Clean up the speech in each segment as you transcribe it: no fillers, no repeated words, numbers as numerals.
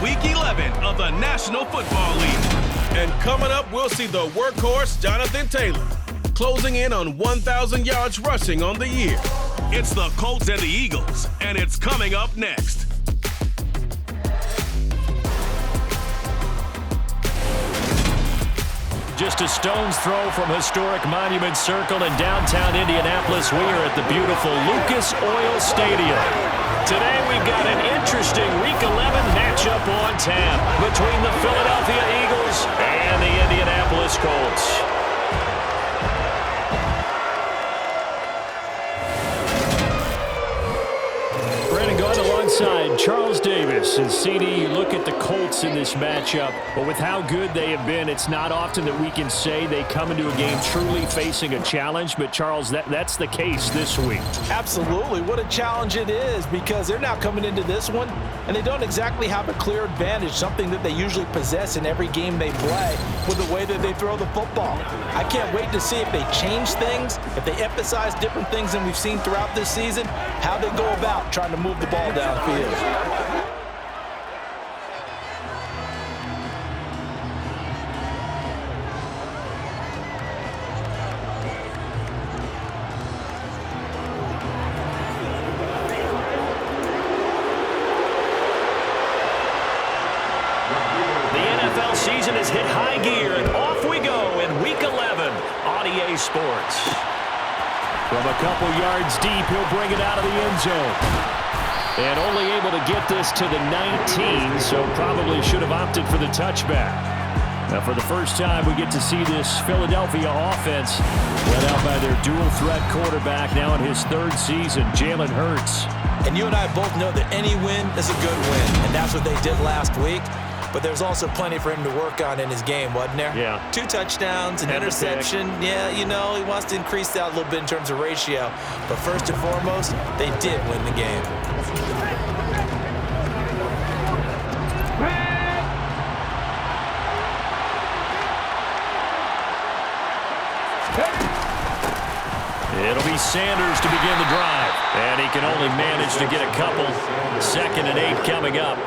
Week 11 of the National Football League. And coming up, we'll see the workhorse Jonathan Taylor closing in on 1,000 yards rushing on the year. It's the Colts and the Eagles, and it's coming up next. Just a stone's throw from historic Monument Circle in downtown Indianapolis. We are at the beautiful Lucas Oil Stadium. Today we've got an interesting Week 11 matchup on tap between the Philadelphia Eagles and the Indianapolis Colts. Alongside Charles Davis and CD, you look at the Colts in this matchup, but with how good they have been, it's not often that we can say they come into a game truly facing a challenge, but Charles, that's the case this week. Absolutely. What a challenge it is, because they're now coming into this one, and they don't exactly have a clear advantage, something that they usually possess in every game they play with the way that they throw the football. I can't wait to see if they change things, if they emphasize different things than we've seen throughout this season, how they go about trying to move the ball downfield. NFL season has hit high gear, and off we go in Week 11 on EA Sports. From a couple yards deep, he'll bring it out of the end zone. And only able to get this to the 19, so probably should have opted for the touchback. Now, for the first time, we get to see this Philadelphia offense led out by their dual-threat quarterback, now in his third season, Jalen Hurts. And you and I both know that any win is a good win, and that's what they did last week. But there's also plenty for him to work on in his game, wasn't there? Yeah. 2 touchdowns, an interception. Yeah, you know, he wants to increase that a little bit in terms of ratio. But first and foremost, they did win the game. It'll be Sanders to begin the drive. And he can only manage to get a couple. 2nd and 8 coming up.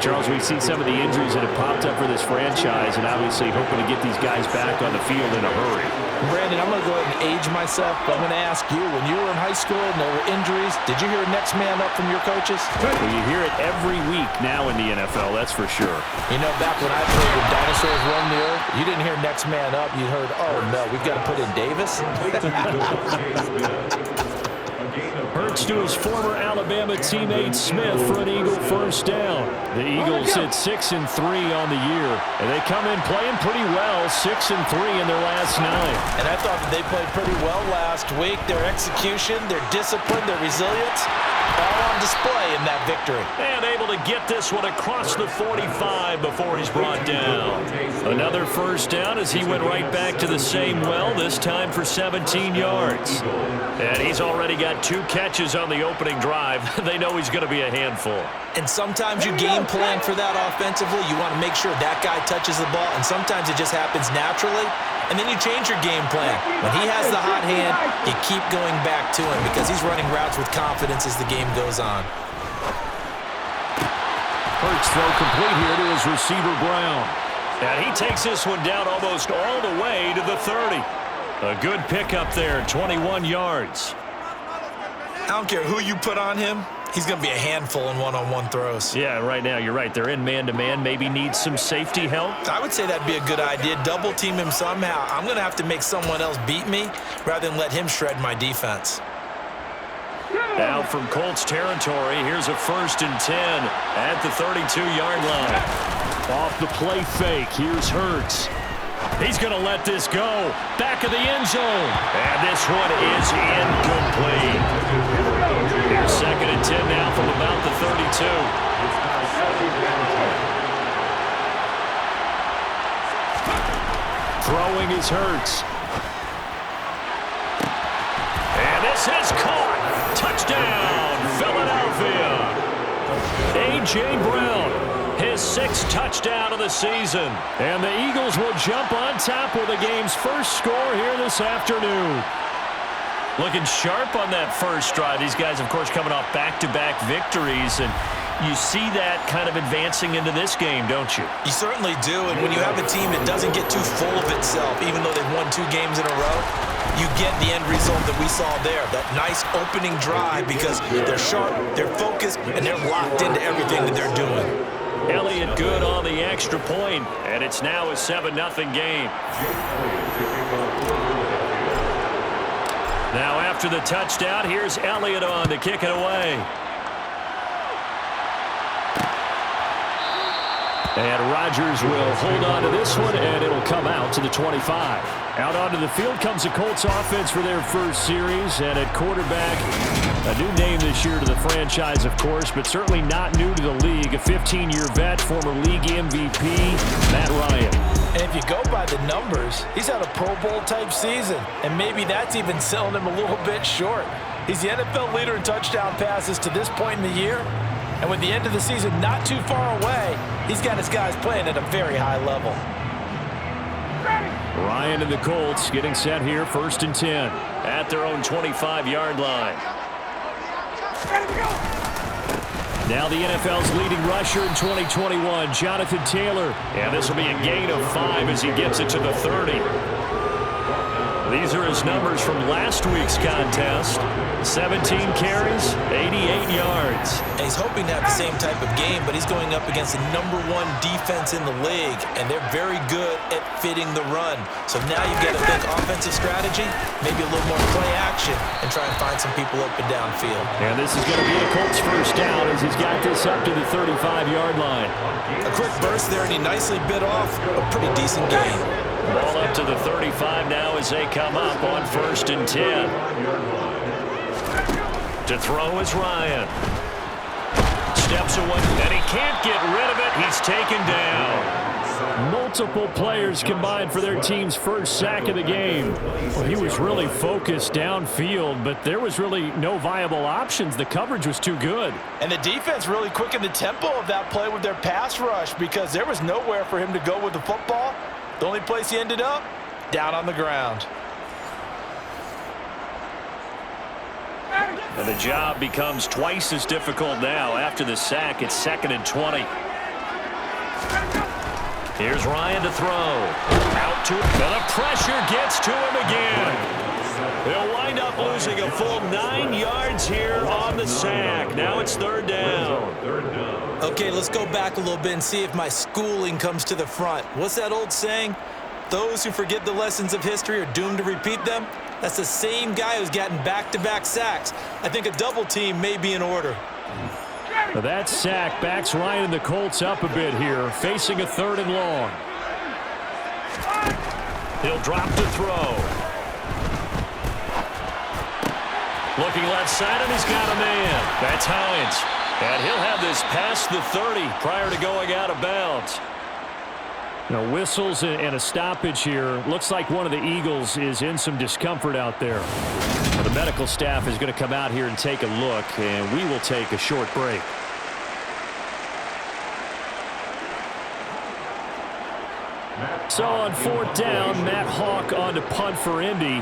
Charles, we see some of the injuries that have popped up for this franchise, and obviously hoping to get these guys back on the field in a hurry. Brandon, I'm going to go ahead and age myself, but I'm going to ask you, when you were in high school and there were injuries, did you hear next man up from your coaches? Well, you hear it every week now in the NFL, that's for sure. You know, back when I played when dinosaurs roamed the earth, you didn't hear next man up. You heard, oh, no, we've got to put in Davis. Hurts to his former Alabama teammate Smith for an Eagle first down. The Eagles hit 6-3 on the year, and they come in playing pretty well, 6-3 in their last 9. And I thought that they played pretty well last week. Their execution, their discipline, their resilience, all on display in that victory. And able to get this one across the 45 before he's brought down. Another first down as he went right back to the same well, this time for 17 yards. And he's already got 2 catches on the opening drive. They know he's going to be a handful. And sometimes you game plan for that offensively. You want to make sure that guy touches the ball, and sometimes it just happens naturally. And then you change your game plan. When he has the hot hand, you keep going back to him because he's running routes with confidence as the game goes on. Hurts throw complete here to his receiver Brown. And he takes this one down almost all the way to the 30. A good pickup there, 21 yards. I don't care who you put on him. He's going to be a handful in one-on-one throws. Yeah, right now, you're right. They're in man-to-man. Maybe need some safety help. I would say that'd be a good idea. Double team him somehow. I'm going to have to make someone else beat me rather than let him shred my defense. Now from Colts territory, here's a 1st and 10 at the 32-yard line. Off the play fake, here's Hurts. He's going to let this go. Back of the end zone. And this one is incomplete. Here's 2nd and 10 now from about the 32. Throwing is Hurts. And this is caught. Touchdown, Philadelphia. A.J. Brown, his 6th touchdown of the season. And the Eagles will jump on top with the game's first score here this afternoon. Looking sharp on that first drive. These guys, of course, coming off back-to-back victories. And You see that kind of advancing into this game, don't you? You certainly do, and when you have a team that doesn't get too full of itself, even though they've won 2 games in a row, you get the end result that we saw there, that nice opening drive because they're sharp, they're focused, and they're locked into everything that they're doing. Elliott good on the extra point, and it's now a 7-0 game. Now after the touchdown, here's Elliott on to kick it away. And Rodgers will hold on to this one, and it'll come out to the 25. Out onto the field comes the Colts offense for their first series, and at quarterback, a new name this year to the franchise, of course, but certainly not new to the league. A 15-year vet, former league MVP, Matt Ryan. And if you go by the numbers, he's had a Pro Bowl-type season, and maybe that's even selling him a little bit short. He's the NFL leader in touchdown passes to this point in the year, and with the end of the season not too far away, he's got his guys playing at a very high level. Ryan and the Colts getting set here, 1st and 10 at their own 25-yard line. Now the NFL's leading rusher in 2021, Jonathan Taylor. And this will be a gain of 5 as he gets it to the 30. These are his numbers from last week's contest. 17 carries, 88 yards. And he's hoping to have the same type of game, but he's going up against the #1 defense in the league, and they're very good at fitting the run. So now you've got to think offensive strategy, maybe a little more play action, and try and find some people open downfield. And this is going to be a Colts first down as he's got this up to the 35-yard line. A quick burst there, and he nicely bit off a pretty decent gain. Ball up to the 35 now as they come up on 1st and 10. To throw is Ryan. Steps away, and he can't get rid of it. He's taken down. Multiple players combined for their team's first sack of the game. Well, he was really focused downfield, but there was really no viable options. The coverage was too good. And the defense really quickened the tempo of that play with their pass rush because there was nowhere for him to go with the football. The only place he ended up, down on the ground. And the job becomes twice as difficult now. After the sack, it's 2nd and 20. Here's Ryan to throw. Out to him. And the pressure gets to him again. He'll wind up losing a full 9 yards here on the sack. Now it's 3rd down. Okay, let's go back a little bit and see if my schooling comes to the front. What's that old saying? Those who forget the lessons of history are doomed to repeat them. That's the same guy who's gotten back-to-back sacks. I think a double team may be in order. That sack backs Ryan and the Colts up a bit here, facing a 3rd and long. He'll drop to throw. Looking left side, and he's got a man. That's Hines. And he'll have this past the 30 prior to going out of bounds. Now, whistles and a stoppage here. Looks like one of the Eagles is in some discomfort out there. Well, the medical staff is going to come out here and take a look, and we will take a short break. So on 4th down, Matt Hawk on to punt for Indy.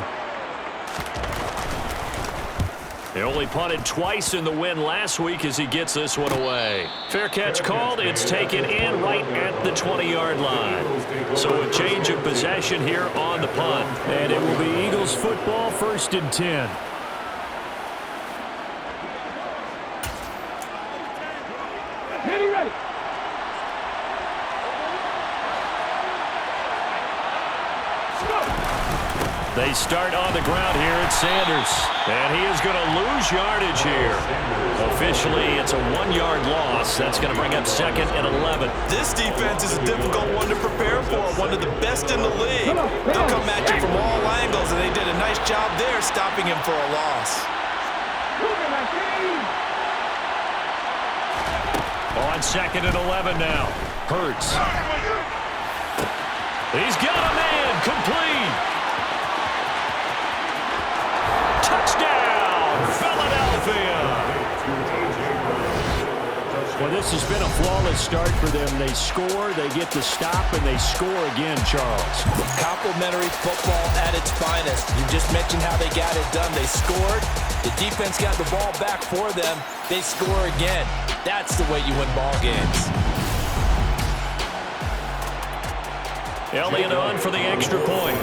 They only punted twice in the win last week as he gets this one away. Fair catch called. It's taken in right at the 20-yard line. So a change of possession here on the punt. And it will be Eagles football, 1st and 10. They start on the ground here at Sanders. And he is going to lose yardage here. Officially, it's a 1-yard loss. That's going to bring up 2nd and 11. This defense is a difficult one to prepare for, one of the best in the league. They'll come at you from all angles, and they did a nice job there stopping him for a loss. On 2nd and 11 now. Hurts. He's got a man. Complete. Touchdown, Philadelphia. Well, this has been a flawless start for them. They score, they get the stop, and they score again, Charles. Complimentary football at its finest. You just mentioned how they got it done. They scored, The defense got the ball back for them. They score again. That's the way you win ball games. Elliott on for the extra point.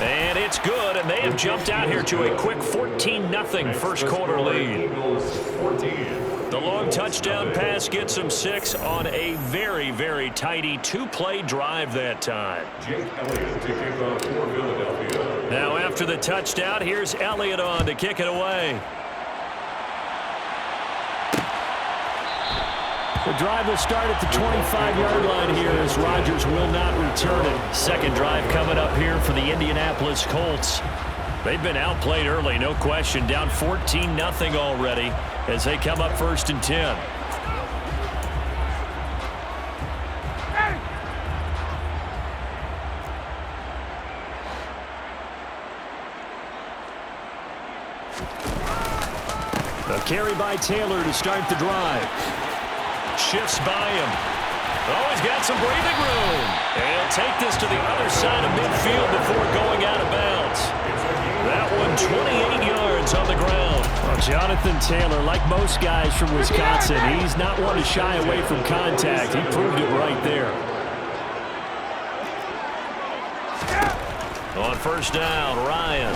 And it's good, and they have jumped out here to a quick 14-0 first quarter lead. The long touchdown pass gets them 6 on a very, very tidy two-play drive that time. Now after the touchdown, here's Elliott on to kick it away. The drive will start at the 25-yard line here as Rodgers will not return it. Second drive coming up here for the Indianapolis Colts. They've been outplayed early, no question. Down 14-0 already as they come up 1st and 10. A carry by Taylor to start the drive. Shifts by him. Oh, he's got some breathing room. And he'll take this to the other side of midfield before going out of bounds. That one 28 yards on the ground. Well, Jonathan Taylor, like most guys from Wisconsin, he's not one to shy away from contact. He proved it right there. On first down, Ryan.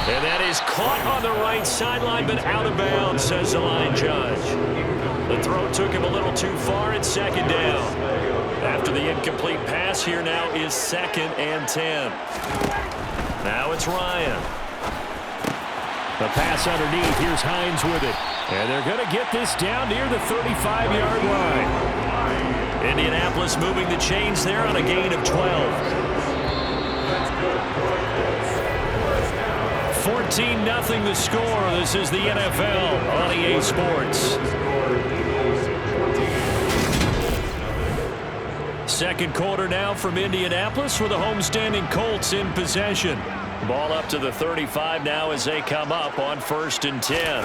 And that is caught on the right sideline, but out of bounds, says the line judge. The throw took him a little too far at second down. After the incomplete pass, here now is 2nd and 10. Now it's Ryan. The pass underneath. Here's Hines with it. And they're going to get this down near the 35-yard line. Indianapolis moving the chains there on a gain of 12. 14-0 the score. This is the NFL on EA Sports. Second quarter now from Indianapolis with the homestanding Colts in possession. Ball up to the 35 now as they come up on 1st and 10.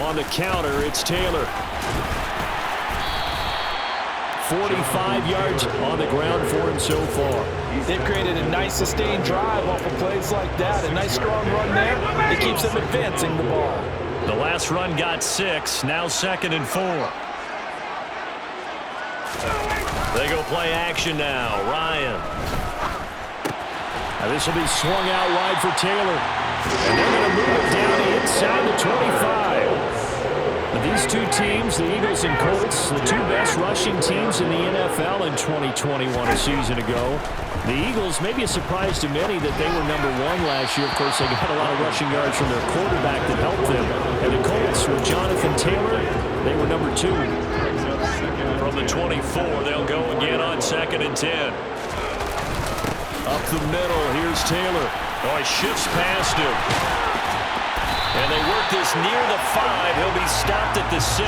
On the counter, it's Taylor. 45 yards on the ground for him so far. They've created a nice sustained drive off of plays like that. A nice strong run there. It keeps them advancing the ball. The last run got 6. Now 2nd and 4. They go play action now. Ryan. Now this will be swung out wide for Taylor. And they're going to move it down inside the 25. These two teams, the Eagles and Colts, the two best rushing teams in the NFL in 2021 a season ago. The Eagles, maybe a surprise to many that they were number 1 last year. Of course, they got a lot of rushing yards from their quarterback that helped them. And the Colts, with Jonathan Taylor, they were number 2. From the 24, they'll go again on 2nd and 10. Up the middle, here's Taylor. Oh, he shifts past him. And they work this near the 5. He'll be stopped at the 6.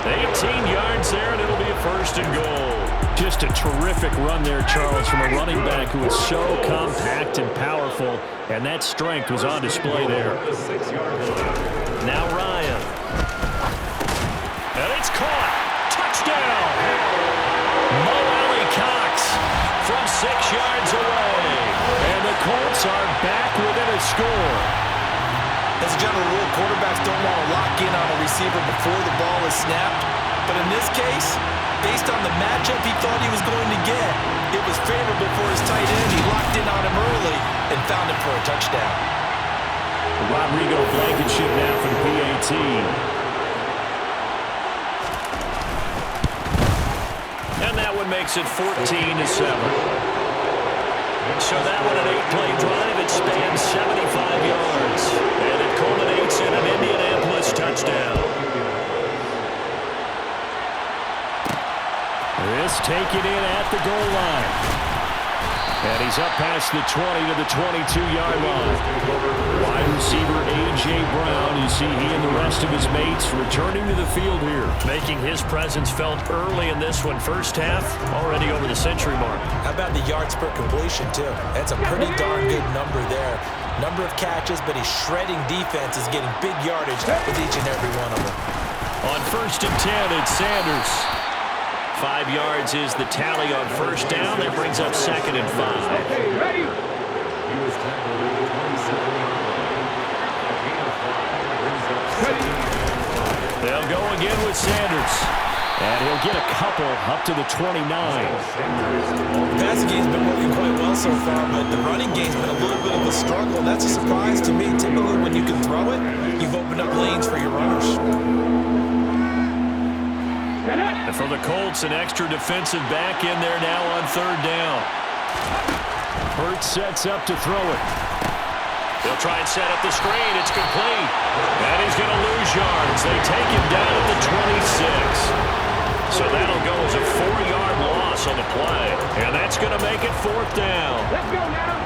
18 yards there, and it'll be a 1st and goal. Just a terrific run there, Charles, from a running back who is so compact and powerful, and that strength was on display there. Now Ryan. And it's caught. Touchdown. Mo Alley-Cox from 6 yards away. And the Colts are back within a score. As a general rule, quarterbacks don't want to lock in on a receiver before the ball is snapped. But in this case, based on the matchup he thought he was going to get, it was favorable for his tight end. He locked in on him early and found him for a touchdown. Rodrigo Blankenship now for the PAT. And that one makes it 14-7. So that one an 8-play drive. It spans 75 yards. And it culminates in an Indianapolis touchdown. This taken in at the goal line. And he's up past the 20 to the 22-yard line. Wide receiver A.J. Brown. You see he and the rest of his mates returning to the field here. Making his presence felt early in this one. First half, already over the century mark. How about the yards per completion, too? That's a pretty darn good number there. Number of catches, but he's shredding defense, is getting big yardage with each and every one of them. On 1st and 10, it's Sanders. 5 yards is the tally on first down. That brings up 2nd and 5. They'll go again with Sanders. And he'll get a couple up to the 29. The passing game's been working quite well so far, but the running game's been a little bit of a struggle. That's a surprise to me. Typically, when you can throw it, you've opened up lanes for your runners. And for the Colts, an extra defensive back in there now on 3rd down. Hurts sets up to throw it. They'll try and set up the screen. It's complete. And he's going to lose yards. They take him down at the 26. So that'll go as a 4-yard loss on the play. And that's going to make it 4th down. Let's go now.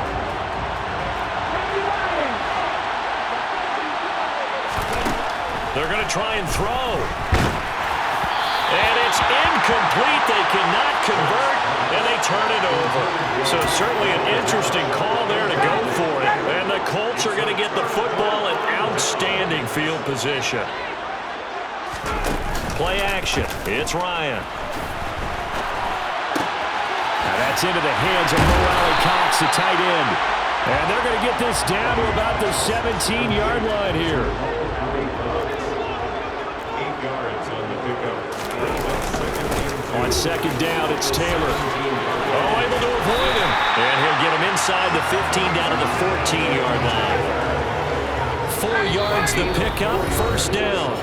They're going to try and throw. And it's incomplete. They cannot convert, and they turn it over. So certainly an interesting call there to go for it. And the Colts are going to get the football in outstanding field position. Play action. It's Ryan. Now that's into the hands of Morale Cox, the tight end. And they're going to get this down to about the 17-yard line here. 8 yards on the pickup. On 2nd down, it's Taylor. Oh, able to avoid him. And he'll get him inside the 15 down to the 14-yard line. 4 yards the pickup, 1st down.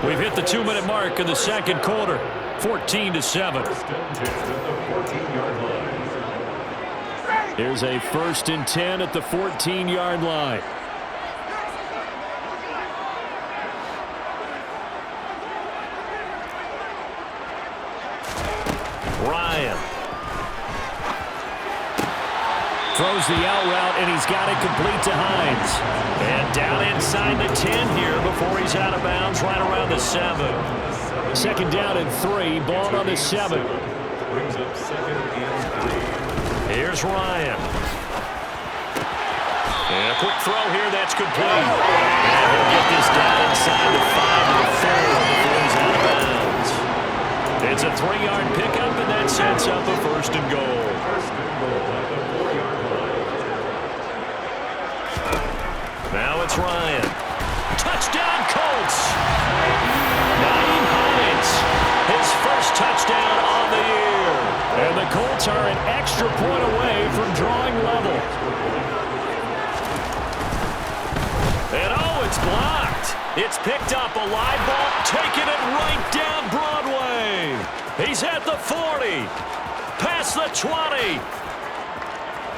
We've hit the 2-minute mark in the 2nd quarter. 14-7. Here's a 1st and 10 at the 14-yard line. Ryan throws the out route, and he's got it complete to Hines. And down inside the 10 here before he's out of bounds, right around the 7. 2nd down and 3, ball on the 7. Brings up 2nd and 3. Here's Ryan. And a quick throw here, that's complete. And he'll get this down inside the 5 to the 4 before he's out of bounds. It's a 3-yard pickup, and that sets up a 1st and goal. Now it's Ryan. Touchdown, Colts! Naeem Hines, his first touchdown on the year. And the Colts are an extra point away from drawing level. And oh, it's blocked. It's picked up, a live ball, taking it right down Broadway. He's at the 40, past the 20.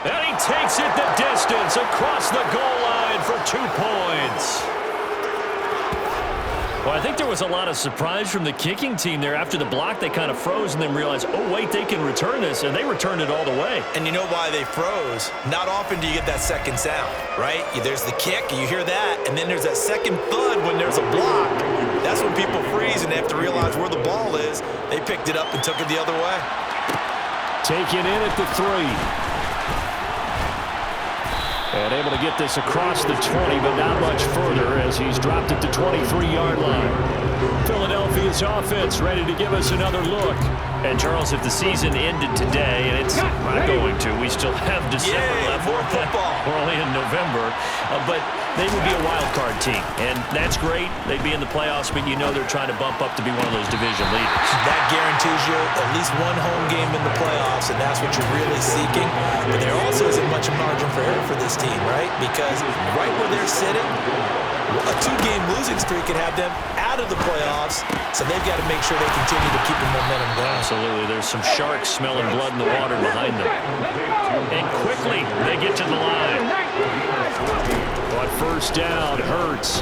And he takes it the distance across the goal line for 2 points. Well, I think there was a lot of surprise from the kicking team there. After the block, they kind of froze and then realized, oh, wait, they can return this, and they returned it all the way. And you know why they froze? Not often do you get that second sound, right? There's the kick, you hear that, and then there's that second thud when there's a block. That's when people freeze and they have to realize where the ball is. They picked it up and took it the other way. Taken in at the 3. And able to get this across the 20, but not much further as he's dropped it to 23-yard line. Philadelphia's offense ready to give us another look. And, Charles, if the season ended today, and it's not going to, we still have December left. More football. We're only in November. But they would be a wild card team, and that's great. They'd be in the playoffs, but you know they're trying to bump up to be one of those division leaders. That guarantees you at least one home game in the playoffs, and that's what you're really seeking. But there also isn't much margin for error for this team, right? Because right where they're sitting, a 2-game losing streak could have them out of the playoffs, so they've got to make sure they continue to keep the momentum going. Absolutely. There's some sharks smelling blood in the water behind them. And quickly, they get to the line. But 1st down, Hurts.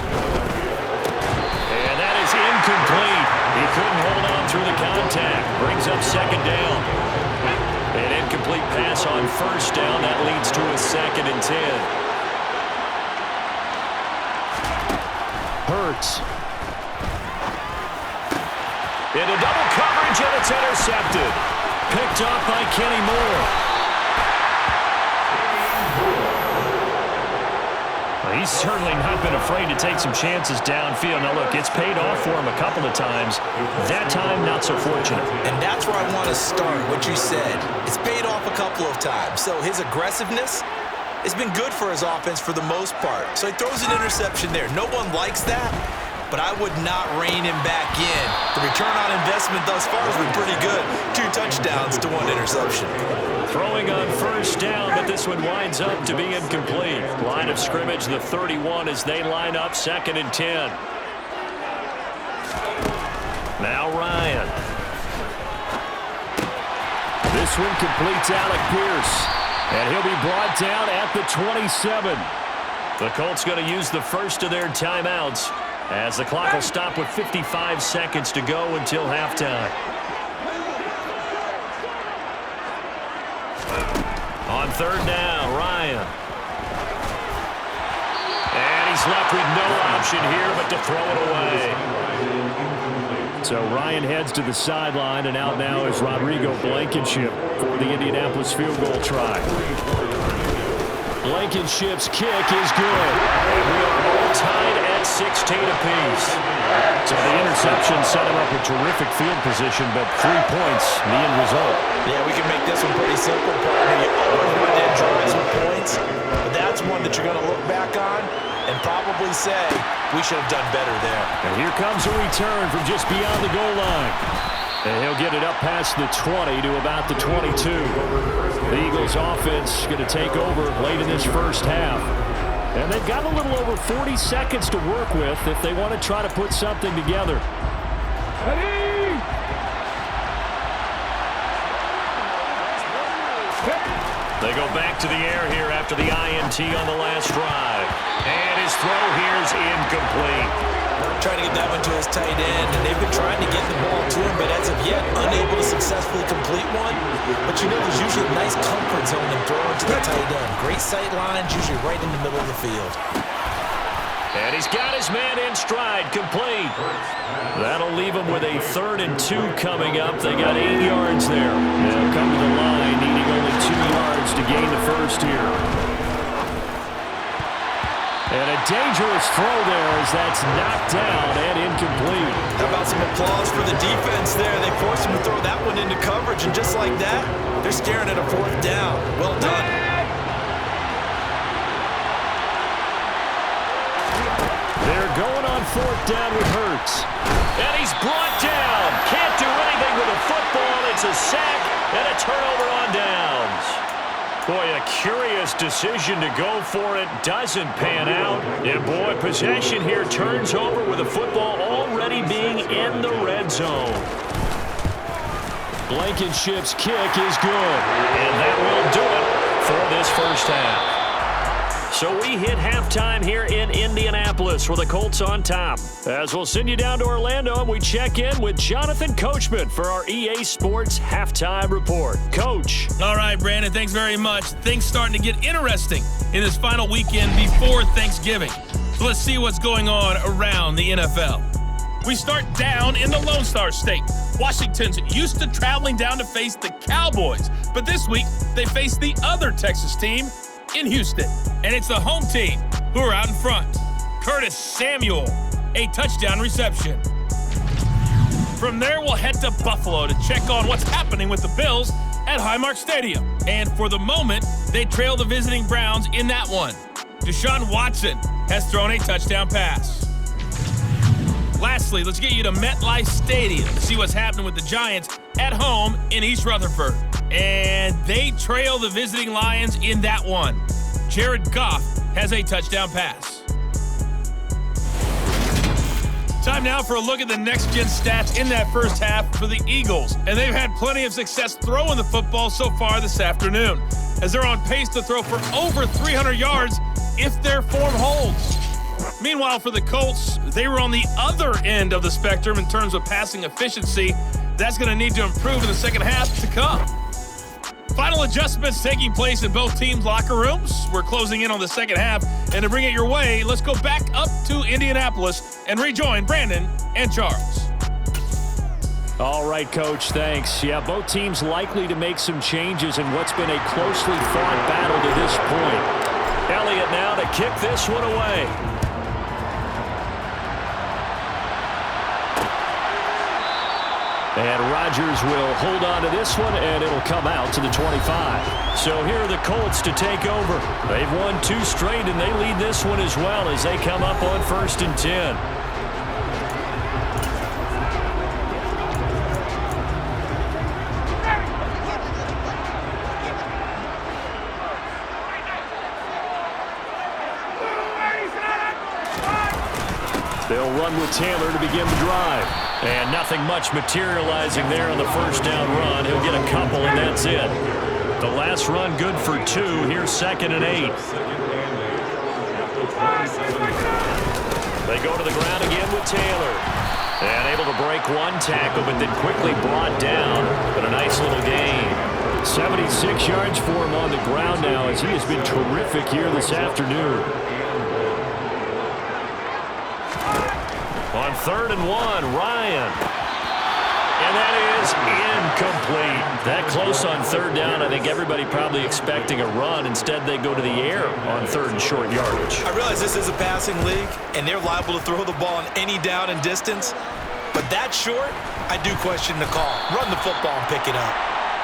And that is incomplete. He couldn't hold on through the contact. Brings up 2nd down. An incomplete pass on 1st down. That leads to a 2nd and 10. Hurts. Into double coverage, and it's intercepted. Picked off by Kenny Moore. He's certainly not been afraid to take some chances downfield. Now, look, it's paid off for him a couple of times. That time, not so fortunate. And that's where I want to start, what you said. It's paid off a couple of times. So his aggressiveness has been good for his offense for the most part. So he throws an interception there. No one likes that, but I would not rein him back in. The return on investment thus far has been pretty good. 2 touchdowns to 1 interception. Throwing on first down, but this one winds up to be incomplete. Line of scrimmage, the 31 as they line up, 2nd and 10. Now Ryan. This one completes Alec Pierce. And he'll be brought down at the 27. The Colts going to use the first of their timeouts as the clock will stop with 55 seconds to go until halftime. On 3rd down, Ryan. And he's left with no option here but to throw it away. So Ryan heads to the sideline, and out now is Rodrigo Blankenship for the Indianapolis field goal try. Blankenship's kick is good. And we are all tied at 16 apiece. So the interception set him up with terrific field position, but 3 points, the end result. Yeah, we can make this one pretty simple, partner. You always want to enjoy some points, but that's one that you're going to look back on and probably say, we should have done better there. And here comes a return from just beyond the goal line. And he'll get it up past the 20 to about the 22. The Eagles offense going to take over late in this first half. And they've got a little over 40 seconds to work with if they want to try to put something together. They go back to the air here after the INT on the last drive. And his throw here is incomplete. Trying to get that one to his tight end, and they've been trying to get the ball to him, but as of yet, unable to successfully complete one. But you know, there's usually a nice comfort zone in throwing to the tight end. Great sight lines, usually right in the middle of the field. And he's got his man in stride, complete. That'll leave him with a 3rd and 2 coming up. They got 8 yards there. They'll come to the line, needing only 2 yards to gain the first here. And a dangerous throw there as that's knocked down and incomplete. How about some applause for the defense there? They forced him to throw that one into coverage, and just like that, they're staring at a 4th down. Well done. They're going on 4th down with Hurts. And he's brought down. Can't do anything with a football. It's a sack and a turnover on downs. Boy, a curious decision to go for it. Doesn't pan out. And boy, possession here turns over with the football already being in the red zone. Blankenship's kick is good. And that will do it for this first half. So we hit halftime here in Indianapolis with the Colts on top. As we'll send you down to Orlando and we check in with Jonathan Coachman for our EA Sports Halftime Report. Coach. All right, Brandon, thanks very much. Things starting to get interesting in this final weekend before Thanksgiving. So let's see what's going on around the NFL. We start down in the Lone Star State. Washington's used to traveling down to face the Cowboys, but this week they face the other Texas team in Houston, and it's the home team who are out in front. Curtis Samuel, a touchdown reception. From there, we'll head to Buffalo to check on what's happening with the Bills at Highmark Stadium. And for the moment, they trail the visiting Browns in that one. Deshaun Watson has thrown a touchdown pass. Lastly, let's get you to MetLife Stadium to see what's happening with the Giants at home in East Rutherford. And they trail the visiting Lions in that one. Jared Goff has a touchdown pass. Time now for a look at the next-gen stats in that first half for the Eagles. And they've had plenty of success throwing the football so far this afternoon, as they're on pace to throw for over 300 yards if their form holds. Meanwhile, for the Colts, they were on the other end of the spectrum in terms of passing efficiency. That's going to need to improve in the second half to come. Final adjustments taking place in both teams' locker rooms. We're closing in on the second half, and to bring it your way, let's go back up to Indianapolis and rejoin Brandon and Charles. All right, Coach, thanks. Yeah, both teams likely to make some changes in what's been a closely fought battle to this point. Elliott now to kick this one away. And Rodgers will hold on to this one, and it'll come out to the 25. So here are the Colts to take over. They've won 2 straight, and they lead this one as well as they come up on 1st and 10. They'll run with Taylor to begin the drive. And nothing much materializing there on the first down run. He'll get a couple, and that's it. The last run good for 2. Here's 2nd and 8. They go to the ground again with Taylor. And able to break 1 tackle, but then quickly brought down. But a nice little gain. 76 yards for him on the ground now as he has been terrific here this afternoon. On 3rd and 1, Ryan. And that is incomplete. That close on 3rd down. I think everybody probably expecting a run. Instead, they go to the air on 3rd and short yardage. I realize this is a passing league, and they're liable to throw the ball on any down and distance. But that short, I do question the call. Run the football and pick it up.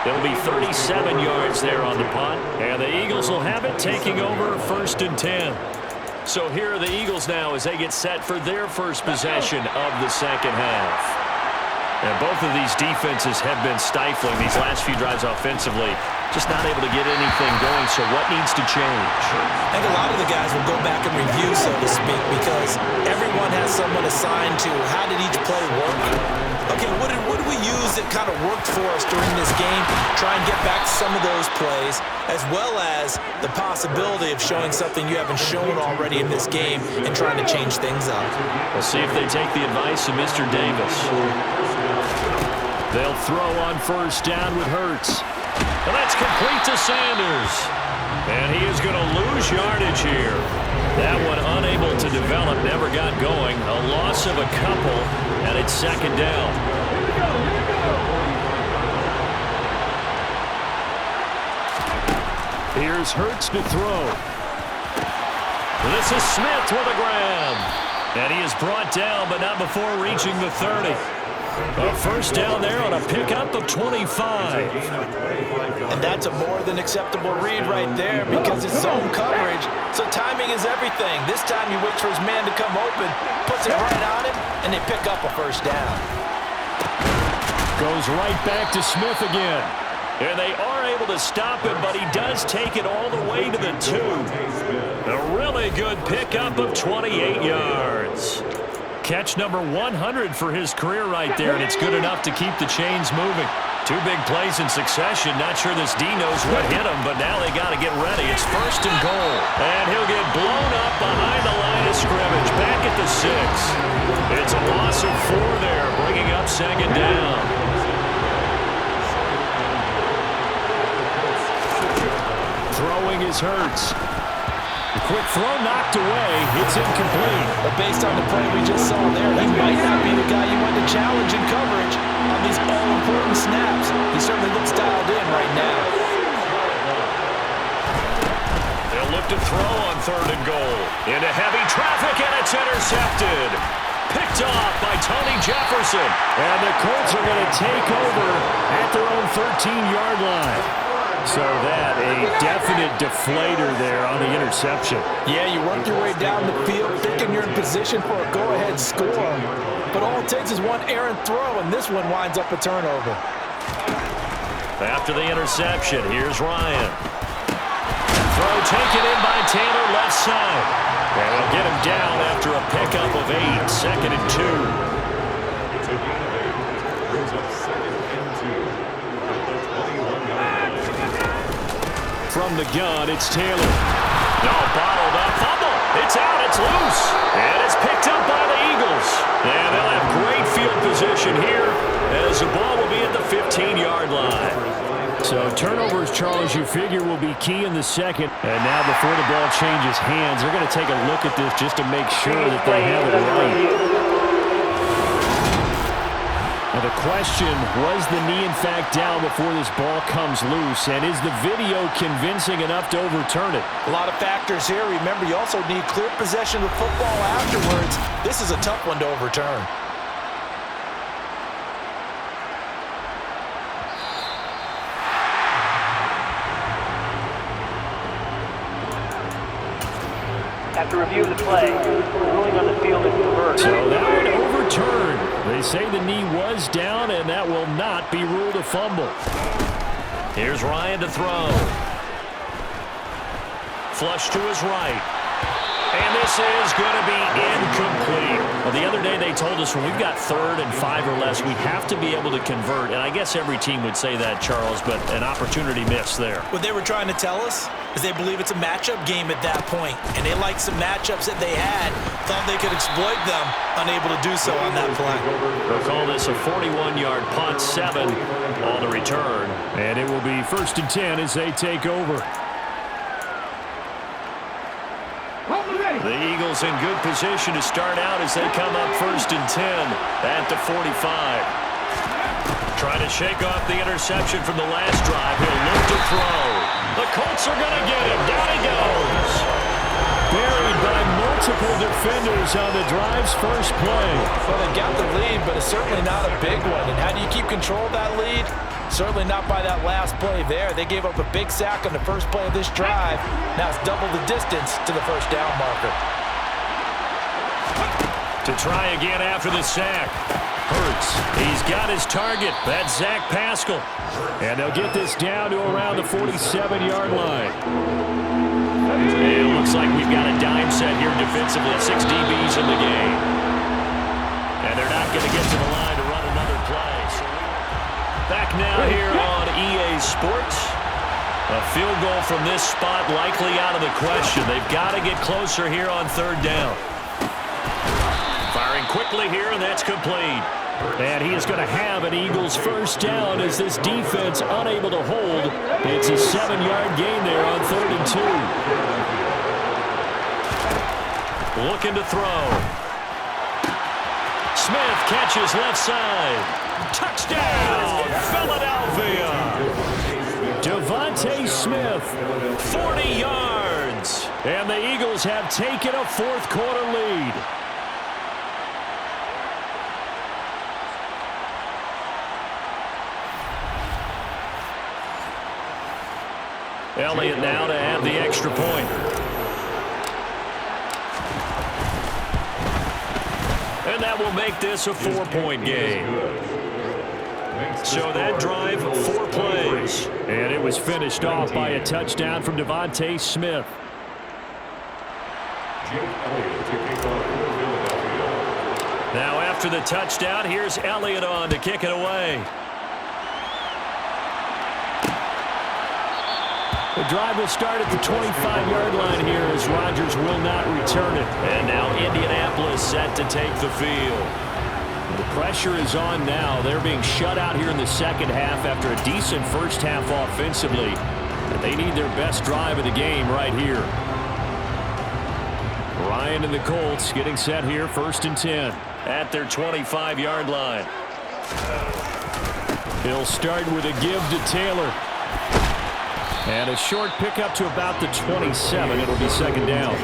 It'll be 37 yards there on the punt. And the Eagles will have it, taking over 1st and 10. So here are the Eagles now as they get set for their first possession of the second half. And both of these defenses have been stifling these last few drives offensively. Just not able to get anything going, so what needs to change? I think a lot of the guys will go back and review, so to speak, because everyone has someone assigned to how did each play work. Okay, what did we use that kind of worked for us during this game? Try and get back to some of those plays, as well as the possibility of showing something you haven't shown already in this game and trying to change things up. We'll see if they take the advice of Mr. Davis. They'll throw on 1st down with Hurts. And that's complete to Sanders. And he is going to lose yardage here. That one unable to develop, never got going. A loss of a couple, and it's 2nd down. Here's Hurts to throw. This is Smith with a grab. And he is brought down, but not before reaching the 30. A 1st down there on a pickup of 25. And that's a more than acceptable read right there because it's zone coverage. So timing is everything. This time he waits for his man to come open, puts it right on him, and they pick up a 1st down. Goes right back to Smith again. And they are able to stop him, but he does take it all the way to the 2. A really good pickup of 28 yards. Catch number 100 for his career right there, and it's good enough to keep the chains moving. 2 big plays in succession. Not sure this D knows what hit him, but now they got to get ready. It's 1st and goal. And he'll get blown up behind the line of scrimmage, back at the 6. It's a loss of 4 there, bringing up 2nd down. Throwing is Hurts. The quick throw knocked away. It's incomplete. But based on the play we just saw there, he might not be the guy you want to challenge in coverage on these all-important snaps. He certainly looks dialed in right now. They'll look to throw on 3rd and goal. Into heavy traffic, and it's intercepted. Picked off by Tony Jefferson. And the Colts are going to take over at their own 13-yard line. So that, a definite deflator there on the interception. Yeah, you work your way down the field thinking you're in position for a go-ahead score. But all it takes is one errant throw, and this one winds up a turnover. After the interception, here's Ryan. Throw taken in by Taylor, left side. And they'll get him down after a pickup of 8, 2nd and 2. From the gun, it's Taylor. No, bottled up, fumble. It's out, it's loose. And it's picked up by the Eagles. And they'll have great field position here as the ball will be at the 15-yard line. So turnovers, Charles, you figure will be key in the second. And now before the ball changes hands, they're going to take a look at this just to make sure that they have it right. Well, the question, was the knee in fact down before this ball comes loose? And is the video convincing enough to overturn it? A lot of factors here. Remember, you also need clear possession of the football afterwards. This is a tough one to overturn. After review of the play, ruling on the field is reversed. So that one overturned. They say the knee was down, and that will not be ruled a fumble. Here's Ryan to throw. Flush to his right. And this is going to be incomplete. Well, the other day they told us when we've got 3rd and 5 or less, we have to be able to convert. And I guess every team would say that, Charles, but an opportunity missed there. What they were trying to tell us is they believe it's a matchup game at that point, and they liked some matchups that they had, thought they could exploit them, unable to do so on that play. They'll call this a 41-yard punt, 7 on the return. And it will be 1st and 10 as they take over. The Eagles in good position to start out as they come up 1st and 10 at the 45. Trying to shake off the interception from the last drive. He'll look to throw. The Colts are going to get him. Down he goes. Buried by multiple defenders on the drive's first play. Well, they got the lead, but it's certainly not a big one. And how do you keep control of that lead? Certainly not by that last play there. They gave up a big sack on the first play of this drive. Now it's double the distance to the first down marker. To try again after the sack. Hurts. He's got his target. That's Zach Pascal. And they'll get this down to around the 47-yard line. It looks like we've got a dime set here defensively. 6 DBs in the game. And they're not going to get to the line to run another play. Back now here on EA Sports. A field goal from this spot likely out of the question. They've got to get closer here on 3rd down. Firing quickly here, and that's complete. And he is going to have an Eagles 1st down as this defense unable to hold. It's a 7-yard gain there on 3rd and 2. Looking to throw. Smith catches left side. Touchdown, Philadelphia. Devontae Smith, 40 yards. And the Eagles have taken a 4th quarter lead. Elliott now to have the extra point. And that will make this a 4-point game. So that drive, 4 plays. And it was finished off by a touchdown from Devontae Smith. Now after the touchdown, here's Elliott on to kick it away. The drive will start at the 25-yard line here as Rodgers will not return it. And now Indianapolis set to take the field. The pressure is on now. They're being shut out here in the second half after a decent first half offensively. And they need their best drive of the game right here. Ryan and the Colts getting set here, 1st and 10 at their 25-yard line. He'll start with a give to Taylor. And a short pickup to about the 27. It'll be 2nd down.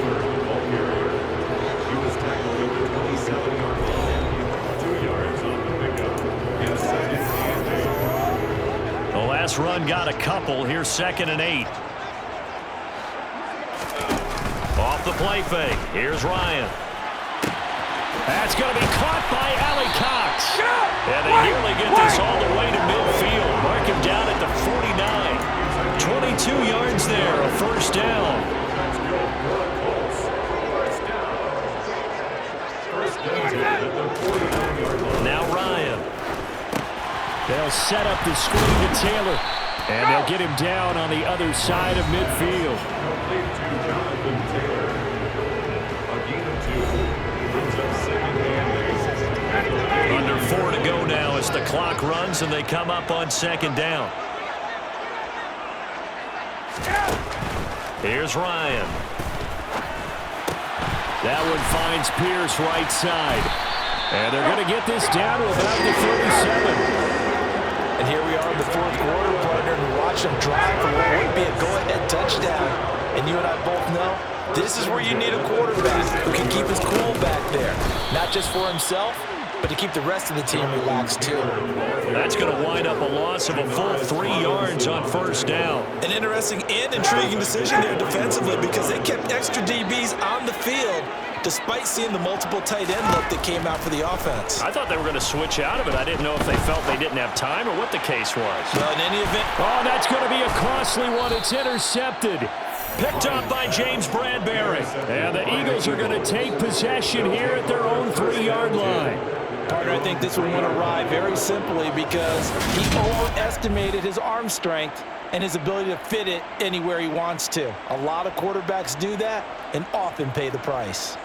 The last run got a couple. Here's 2nd and 8. Off the play fake. Here's Ryan. That's going to be caught by Allie Cox. And they nearly get this all the way to midfield. Mark him down at the 49. 22 yards there, a 1st down. Now Ryan. They'll set up the screen to Taylor. And they'll get him down on the other side of midfield. Under 4 to go now as the clock runs and they come up on 2nd down. Here's Ryan. That one finds Pierce right side. And they're going to get this down to about the 37. And here we are in the fourth quarter, partner, and watch them drive for what would be a go-ahead touchdown. And you and I both know this is where you need a quarterback who can keep his cool back there. Not just for himself, but to keep the rest of the team relaxed too. That's going to wind up a loss of a full 3 yards on first down. An interesting and intriguing decision there defensively because they kept extra DBs on the field despite seeing the multiple tight end look that came out for the offense. I thought they were going to switch out of it. I didn't know if they felt they didn't have time or what the case was. Well, in any event... Oh, that's going to be a costly one. It's intercepted. Picked up by James Bradbury. And the Eagles are going to take possession here at their own 3-yard line. Partner, I think this one went awry very simply because he overestimated his arm strength and his ability to fit it anywhere he wants to. A lot of quarterbacks do that and often pay the price.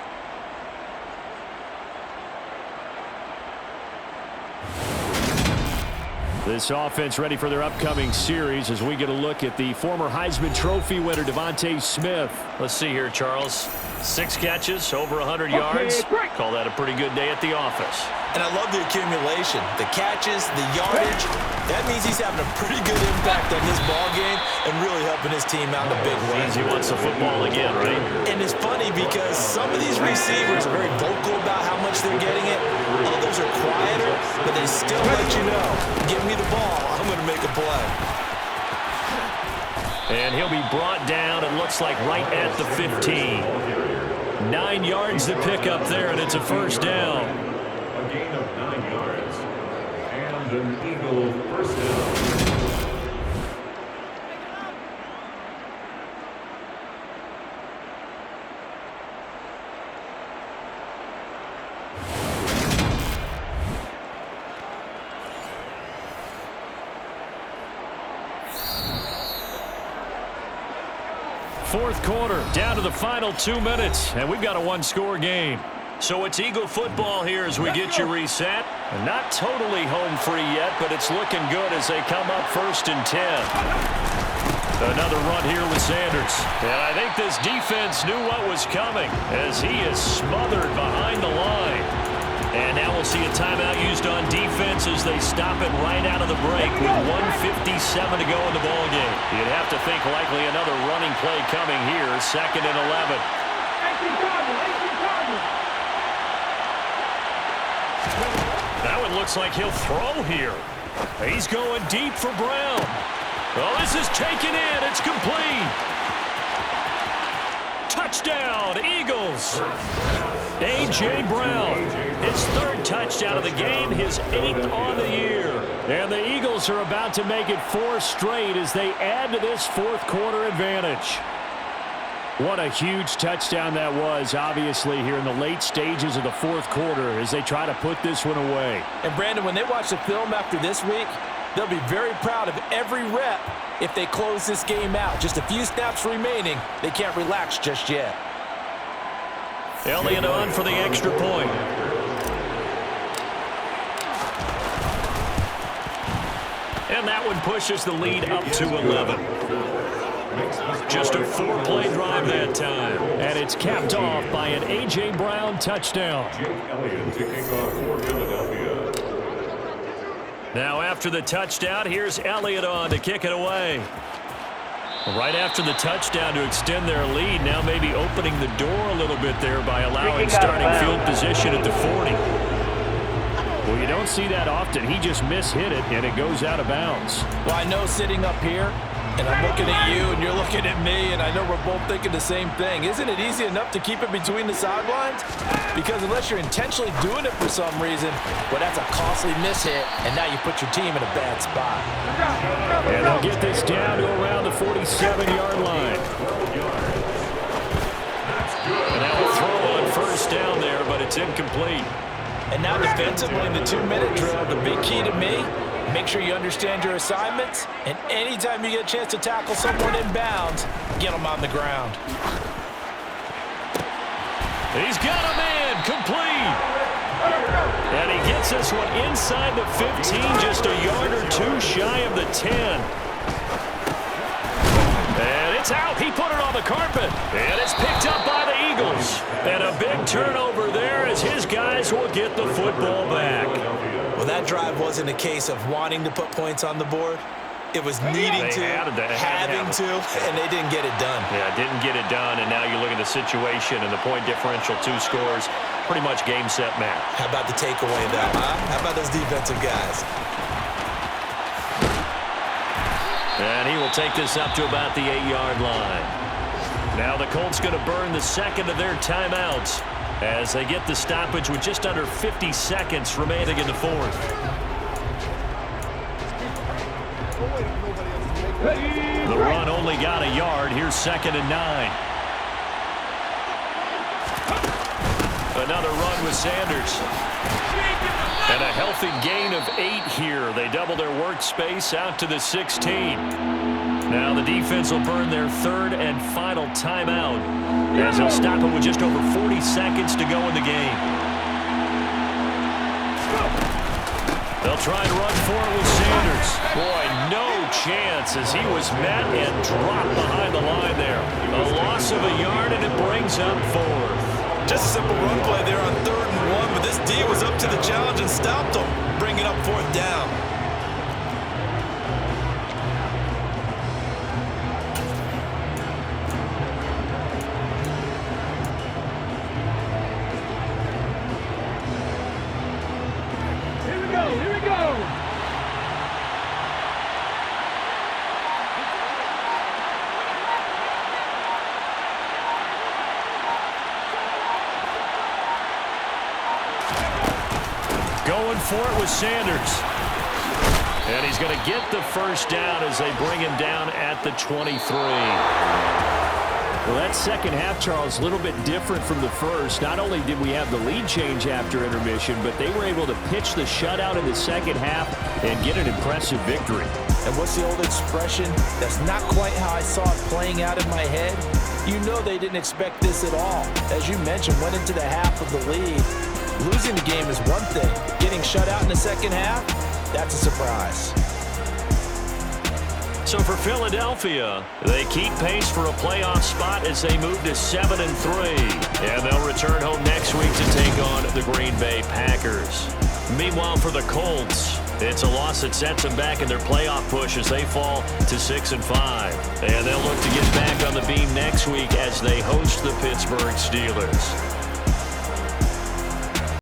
This offense ready for their upcoming series as we get a look at the former Heisman Trophy winner, Devontae Smith. Let's see here, Charles. 6 catches, over 100 yards. Call that a pretty good day at the office. And I love the accumulation, the catches, the yardage. That means he's having a pretty good impact on his ball game and really helping his team out in a big way. He wants the football again, right? And it's funny because some of these receivers are very vocal about how much they're getting it. Others are quieter, but they still let you know, give me the ball, I'm going to make a play. And he'll be brought down, it looks like right at the 15. 9 yards to pick up there, and it's a first down. A gain of 9 yards. And an Eagle first down. Fourth quarter, down to the final 2 minutes, and we've got a 1-score game. So it's Eagle football here as we get you reset. Not totally home free yet, but it's looking good as they come up 1st and 10. Another run here with Sanders. And I think this defense knew what was coming as he is smothered behind the line. And now we'll see a timeout used on defense as they stop it right out of the break with 1:57 to go in the ballgame. You'd have to think likely another running play coming here, 2nd and 11. That one looks like he'll throw here. He's going deep for Brown. Oh, this is taken in. It's complete. Touchdown, Eagles. A.J. Brown, his 3rd touchdown of the game, his 8th on the year. And the Eagles are about to make it 4 straight as they add to this 4th quarter advantage. What a huge touchdown that was, obviously, here in the late stages of the 4th quarter as they try to put this one away. And, Brandon, when they watch the film after this week, they'll be very proud of every rep if they close this game out. Just a few snaps remaining. They can't relax just yet. Elliott on for the extra point. And that one pushes the lead up to 11. Just a 4-play drive that time. And it's capped off by an A.J. Brown touchdown. Elliott kicking off for Philadelphia. Now after the touchdown, here's Elliott on to kick it away. Right after the touchdown to extend their lead, now maybe opening the door a little bit there by allowing starting field position at the 40. Well, you don't see that often. He just mishit it, and it goes out of bounds. Well, I know sitting up here, and I'm looking at you, and you're looking at me, and I know we're both thinking the same thing. Isn't it easy enough to keep it between the sidelines? Because unless you're intentionally doing it for some reason, well, that's a costly mishit, and now you put your team in a bad spot. And they'll get this down to around the 47-yard line. And that will throw on 1st down there, but it's incomplete. And now defensively in the 2-minute drill, the big key to me, make sure you understand your assignments, and anytime you get a chance to tackle someone in bounds, get them on the ground. He's got a man, complete. And he gets this one inside the 15, just a yard or 2 shy of the 10. And it's It's out. He put it on the carpet. And it's picked up by the Eagles. And a big turnover there as his guys will get the football back. Well, that drive wasn't a case of wanting to put points on the board. It was needing to, having to, and they didn't get it done. Yeah, didn't get it done, and now you look at the situation and the point differential, 2 scores, pretty much game, set, match. How about the takeaway, though, huh? How about those defensive guys? And he will take this up to about the 8-yard line. Now the Colts going to burn the second of their timeouts as they get the stoppage with just under 50 seconds remaining in the fourth. The run only got a yard. Here's 2nd and 9. Another run with Sanders. And a healthy gain of 8 here. They double their workspace out to the 16. Now the defense will burn their 3rd and final timeout as they'll stop it with just over 40 seconds to go in the game. They'll try and run for it with Sanders. Boy, no chance as he was met and dropped behind the line there. A loss of a yard, and it brings up 4th. Just a simple run play there on 3rd and 1, but this D was up to the challenge and stopped them, bringing up 4th down. Going for it with Sanders. And he's going to get the first down as they bring him down at the 23. Well, that second half, Charles, a little bit different from the first. Not only did we have the lead change after intermission, but they were able to pitch the shutout in the second half and get an impressive victory. And what's the old expression? That's not quite how I saw it playing out in my head. You know they didn't expect this at all. As you mentioned, went into the half of the lead. Losing the game is one thing. Getting shut out in the second half, that's a surprise. So for Philadelphia, they keep pace for a playoff spot as they move to 7-3. And they'll return home next week to take on the Green Bay Packers. Meanwhile, for the Colts, it's a loss that sets them back in their playoff push as they fall to 6-5. And they'll look to get back on the beam next week as they host the Pittsburgh Steelers.